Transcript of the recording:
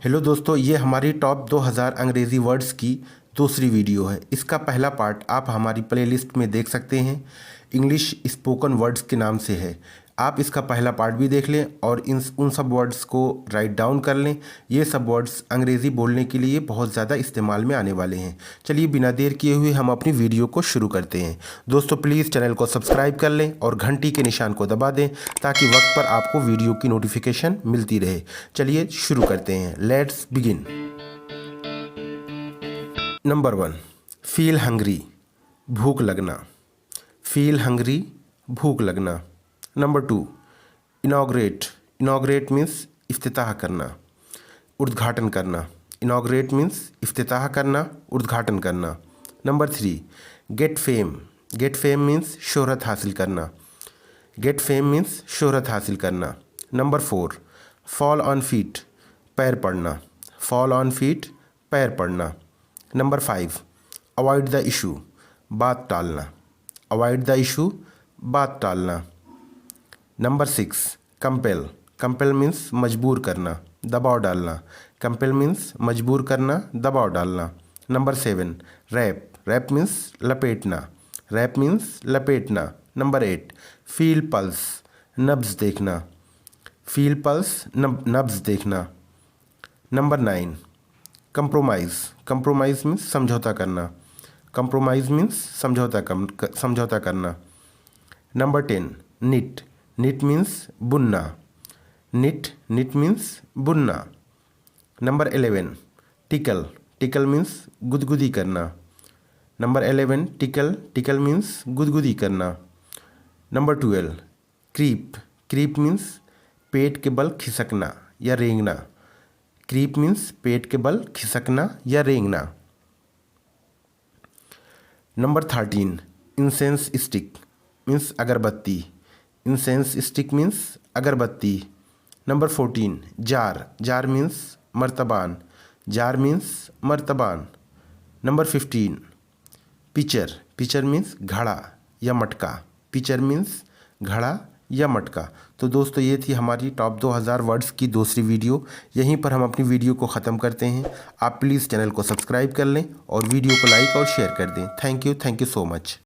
Hello दोस्तों, ये हमारी टॉप 2000 अंग्रेज़ी वर्ड्स की दूसरी वीडियो है। इसका पहला पार्ट आप हमारी प्लेलिस्ट में देख सकते हैं, इंग्लिश स्पोकन वर्ड्स के नाम से है। आप इसका पहला पार्ट भी देख लें और उन सब वर्ड्स को राइट डाउन कर लें। ये सब वर्ड्स अंग्रेज़ी बोलने के लिए बहुत ज़्यादा इस्तेमाल में आने वाले हैं। चलिए बिना देर किए हुए हम अपनी वीडियो को शुरू करते हैं। दोस्तों प्लीज़ चैनल को सब्सक्राइब कर लें और घंटी के निशान को दबा दें ताकि वक्त पर आपको वीडियो की नोटिफिकेशन मिलती रहे। चलिए शुरू करते हैं। Let's begin. Number 1, feel hungry, भूख लगना। फील हंग्री, भूख लगना। Number 2, inaugurate. इनॉग्रेट मीन्स इफ्तिताह करना, उद्घाटन करना। इनॉग्रेट मीन्स इफ्तिताह करना, उद्घाटन करना। Number 3, get fame. Get fame means शोहरत हासिल करना। गेट फेम मीन्स शोहरत हासिल करना। नंबर 4, फॉल ऑन फीट, पैर पड़ना। फॉल ऑन फीट, पैर पड़ना। नंबर 5, अवॉइड द इशू, बात टालना। अवॉइड द इशू, बात टालना। Number 6, compel. कंपेल मीन्स मजबूर करना, दबाव डालना। कंपेल मीन्स मजबूर करना, दबाव डालना। Number 7, wrap. रैप मीन्स लपेटना। रैप मीन्स लपेटना। नंबर 8, फील पल्स, नब्ज़ देखना। फील पल्स, नब्ज़ देखना। Number 9, compromise. कंप्रोमाइज़ मीन्स समझौता करना। कंप्रोमाइज़ मीन्स समझौता करना। Number 10, knit. निट मीन्स बुनना। निट मीन्स बुनना। Number 11, tickle. टिकल मीन्स गुदगुदी करना। नंबर 11, टिकल मीन्स गुदगुदी करना। Number 12, creep. क्रीप मीन्स पेट के बल खिसकना या रेंगना। क्रीप मीन्स पेट के बल खिसकना या रेंगना। नंबर 13, इंसेंस स्टिक मीन्स अगरबत्ती। इंसेंस स्टिक मीन्स अगरबत्ती। Number 14, jar. जार मीन्स मर्तबान। जार मीन्स मर्तबान। Number 15, pitcher. पिचर मीन्स घड़ा या मटका। पिचर मीन्स घड़ा या मटका। तो दोस्तों ये थी हमारी टॉप 2000 वर्ड्स की दूसरी वीडियो। यहीं पर हम अपनी वीडियो को ख़त्म करते हैं। आप प्लीज़ चैनल को सब्सक्राइब कर लें और वीडियो को लाइक और शेयर कर दें। Thank you so much.